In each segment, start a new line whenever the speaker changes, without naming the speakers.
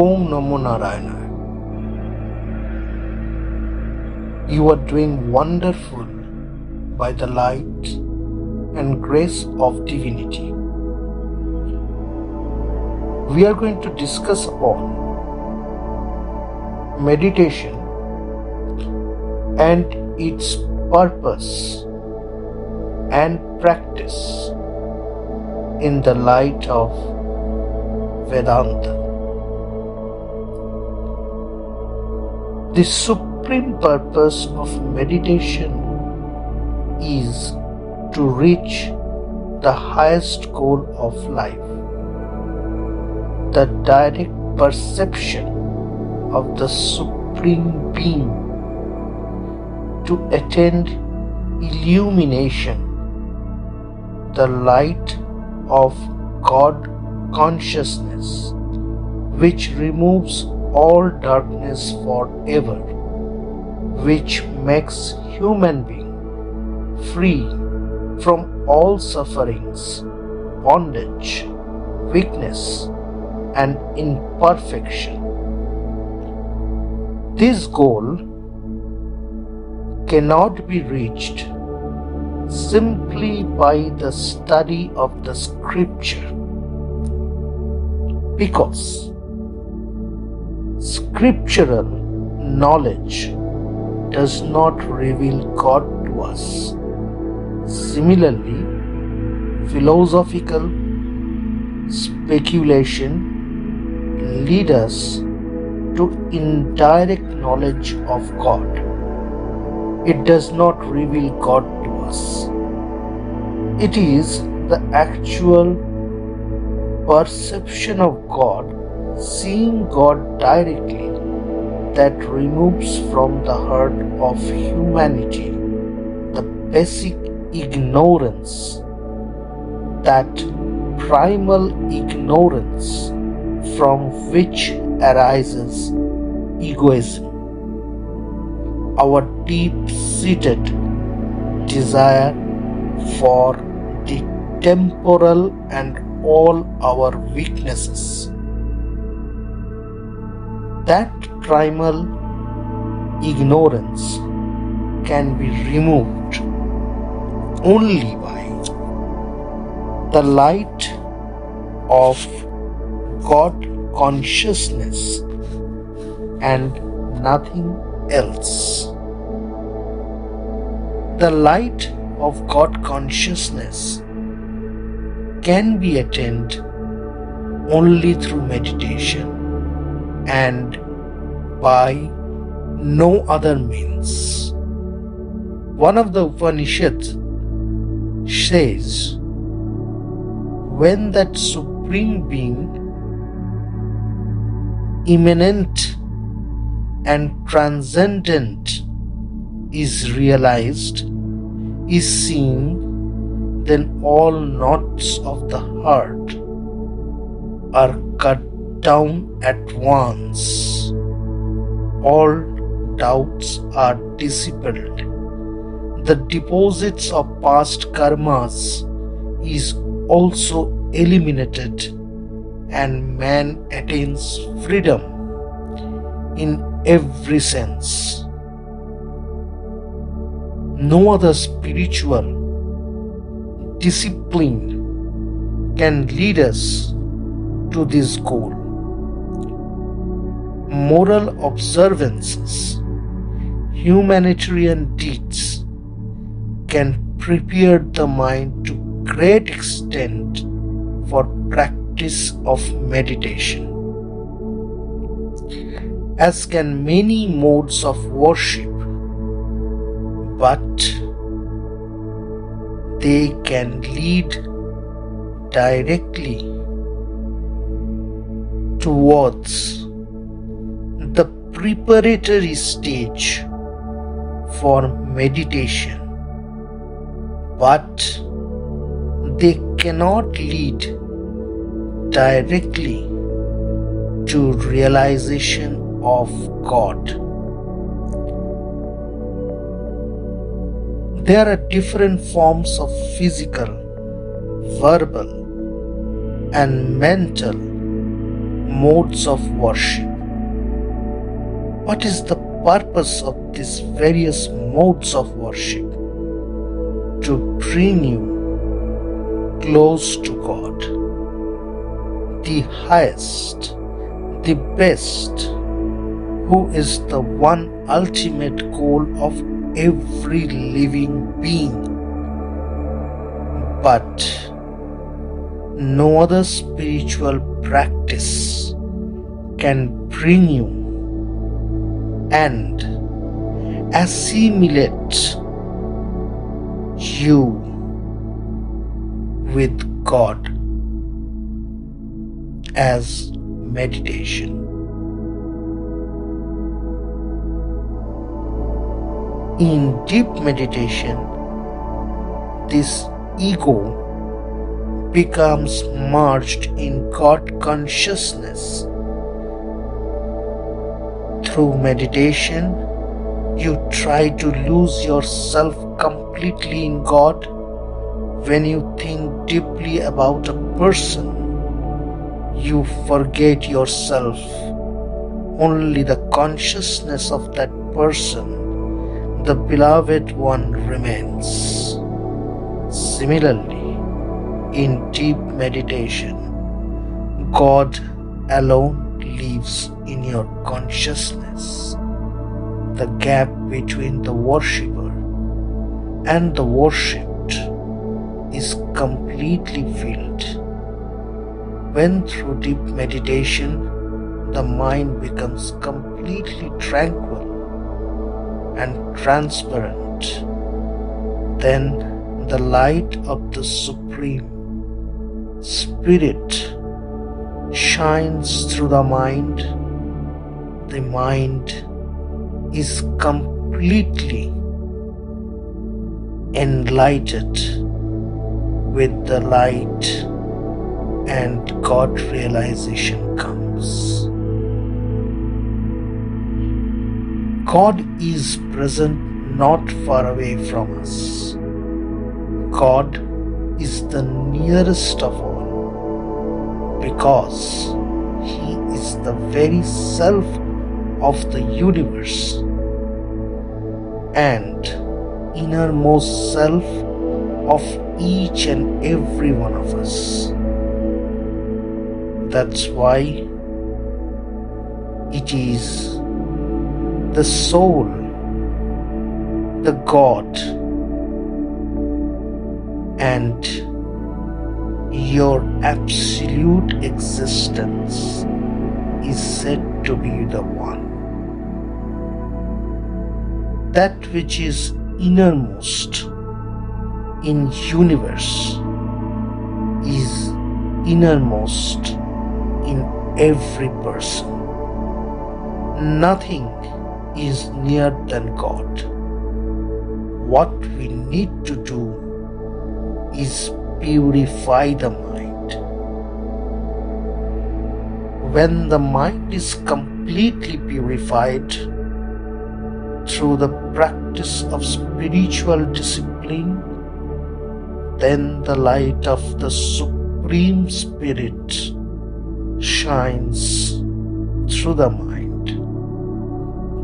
Om Namha Naranaya. You are doing wonderful by the light and grace of divinity. We are going to discuss upon meditation and its purpose and practice in the light of Vedanta. The supreme purpose of meditation is to reach the highest goal of life, the direct perception of the Supreme Being, to attain illumination, the light of God consciousness, which removes all darkness forever, which makes human being free from all sufferings, bondage, weakness, and imperfection. This goal cannot be reached simply by the study of the scripture, because scriptural knowledge does not reveal God to us. Similarly, philosophical speculation leads us to indirect knowledge of God. It does not reveal God to us. It is the actual perception of God, seeing God directly, that removes from the heart of humanity the basic ignorance, that primal ignorance from which arises egoism, our deep-seated desire for the temporal and all our weaknesses. That primal ignorance can be removed only by the light of God consciousness and nothing else. The light of God consciousness can be attained only through meditation and by no other means. One of the Upanishads says, when that Supreme Being, immanent and transcendent, is realized, is seen, then all knots of the heart are cut down at once. All doubts are dissipated. The deposits of past karmas is also eliminated, and man attains freedom in every sense. No other spiritual discipline can lead us to this goal. Moral observances, humanitarian deeds can prepare the mind to great extent for practice of meditation, as can many modes of worship, but they can lead directly towards the preparatory stage for meditation, but they cannot lead directly to realization of God. There are different forms of physical, verbal, and mental modes of worship. What is the purpose of these various modes of worship? To bring you close to God, the highest, the best, who is the one ultimate goal of every living being. But no other spiritual practice can bring you and assimilate you with God as meditation. In deep meditation, this ego becomes merged in God consciousness. Through meditation, you try to lose yourself completely in God. When you think deeply about a person, you forget yourself. Only the consciousness of that person, the beloved one, remains. Similarly, in deep meditation, God alone lives in your consciousness. The gap between the worshipper and the worshipped is completely filled. When through deep meditation, the mind becomes completely tranquil and transparent, then the light of the Supreme Spirit shines through the mind. The mind is completely enlightened with the light, and God realization comes. God is present not far away from us. God is the nearest of all, because He is the very self of the universe and innermost self of each and every one of us. That's why it is the soul, the God, and your absolute existence is said to be the one. That which is innermost in universe is innermost in every person. Nothing is near than God. What we need to do is purify the mind. When the mind is completely purified through the practice of spiritual discipline, then the light of the Supreme Spirit shines through the mind.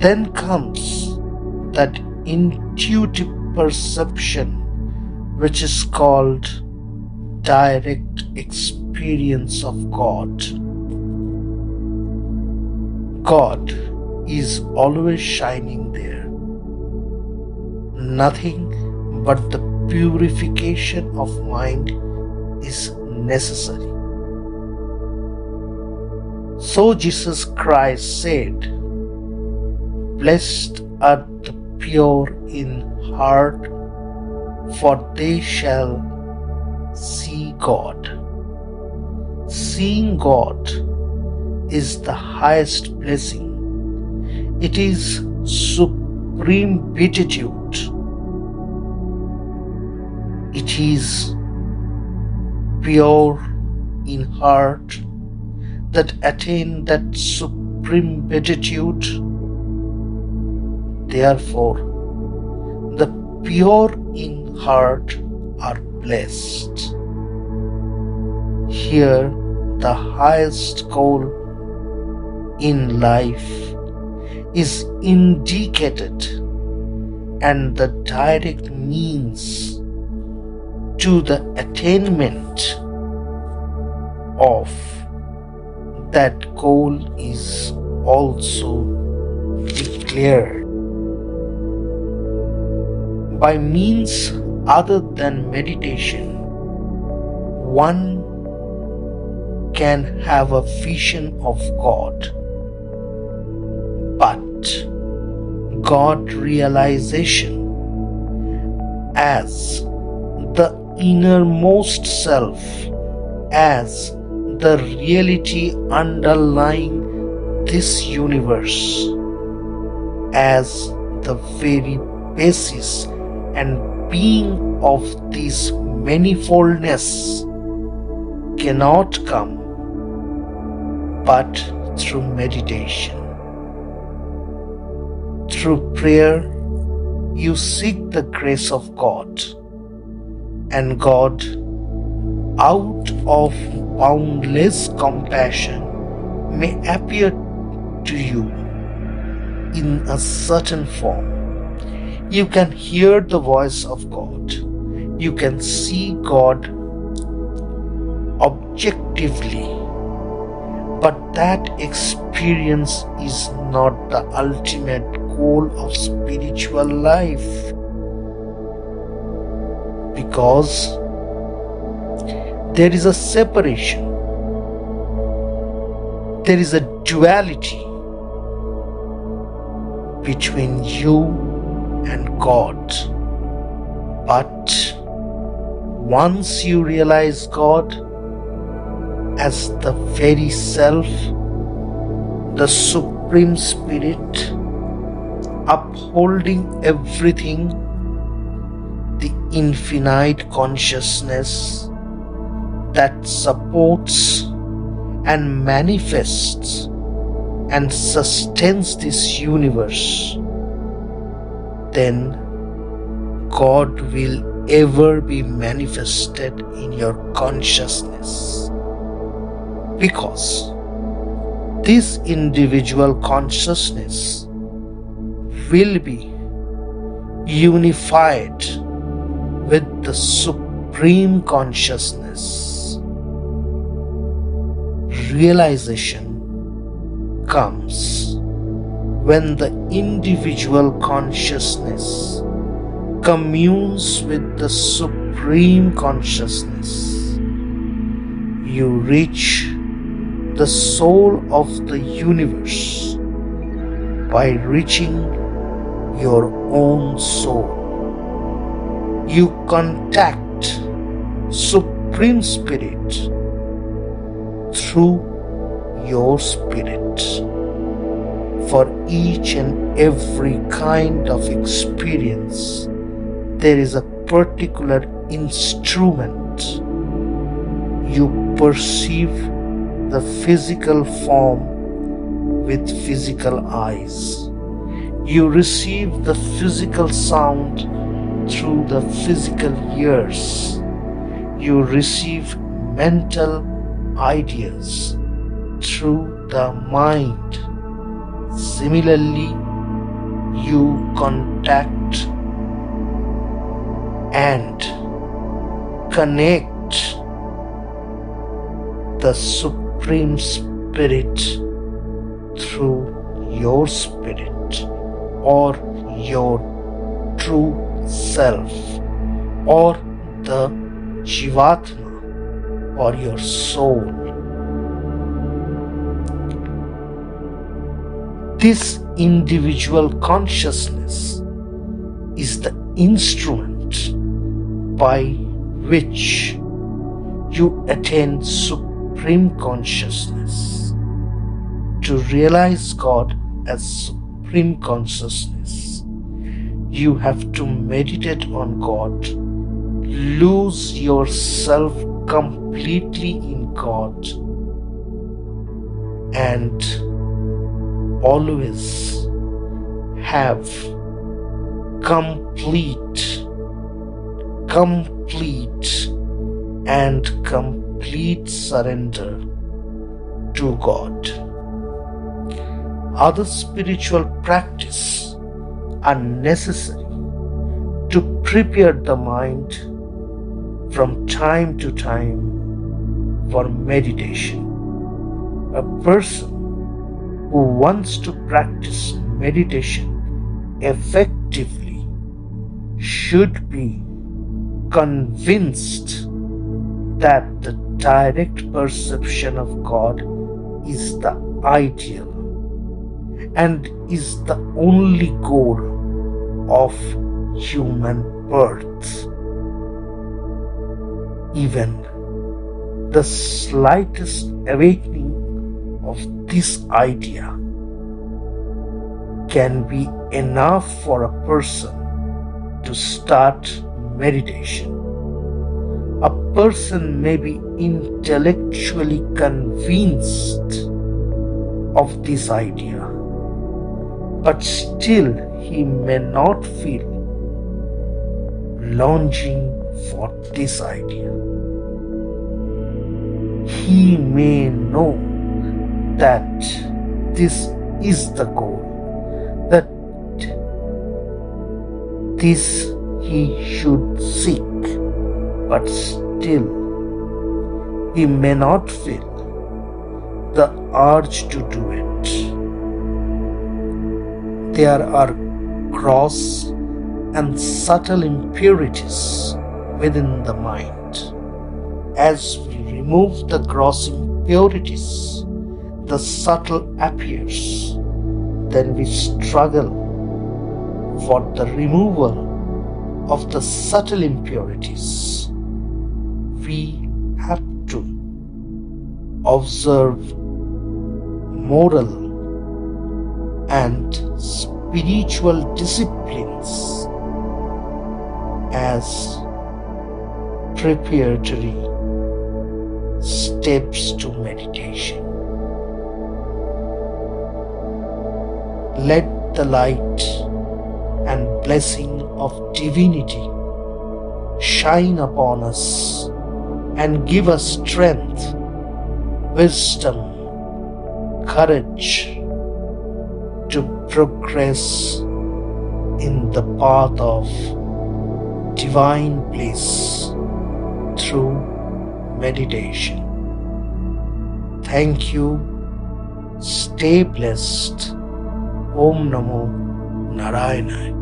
Then comes that intuitive perception, which is called direct experience of God. God is always shining there. Nothing but the purification of mind is necessary. So Jesus Christ said, "Blessed are the pure in heart, for they shall see God." Seeing God is the highest blessing. It is supreme beatitude. It is pure in heart that attain that supreme beatitude. Therefore, the pure in heart are blessed. Here, the highest goal in life is indicated, and the direct means to the attainment of that goal is also declared. By means other than meditation, one can have a vision of God, but God realization as the innermost self, as the reality underlying this universe, as the very basis and being of this manifoldness, cannot come but through meditation. Through prayer, you seek the grace of God, and God, out of boundless compassion, may appear to you in a certain form. You can hear the voice of God. You can see God objectively, but that experience is not the ultimate goal of spiritual life, because there is a separation, there is a duality between you and God. But once you realize God as the very self, the Supreme Spirit, upholding everything, the infinite consciousness that supports and manifests and sustains this universe, then God will ever be manifested in your consciousness, because this individual consciousness will be unified with the Supreme Consciousness. Realization comes when the individual consciousness communes with the Supreme Consciousness. You reach the soul of the universe by reaching your own soul. You contact Supreme Spirit through your spirit. For each and every kind of experience, there is a particular instrument. You perceive the physical form with physical eyes. You receive the physical sound through the physical ears. You receive mental ideas through the mind. Similarly, you contact and connect the Supreme Spirit through your spirit, or your true self, or the Jivatma, or your soul. This individual consciousness is the instrument by which you attain Supreme Consciousness. To realize God as Supreme Consciousness, you have to meditate on God, lose yourself completely in God, and always have complete surrender to God. other spiritual practice are necessary to prepare the mind from time to time for meditation. A person who wants to practice meditation effectively should be convinced that the direct perception of God is the ideal and is the only goal of human birth. Even the slightest awakening of this idea can be enough for a person to start meditation. A person may be intellectually convinced of this idea, but still he may not feel longing for this idea. He may know that this is the goal, that this he should seek, but still he may not feel the urge to do it. There are gross and subtle impurities within the mind. As we remove the gross impurities, the subtle appears. Then we struggle for the removal of the subtle impurities. We have to observe moral and spiritual disciplines as preparatory steps to meditation. Let the light and blessing of divinity shine upon us and give us strength, wisdom, courage to progress in the path of divine bliss through meditation. Thank you. Stay blessed. Om Namo Naranaya.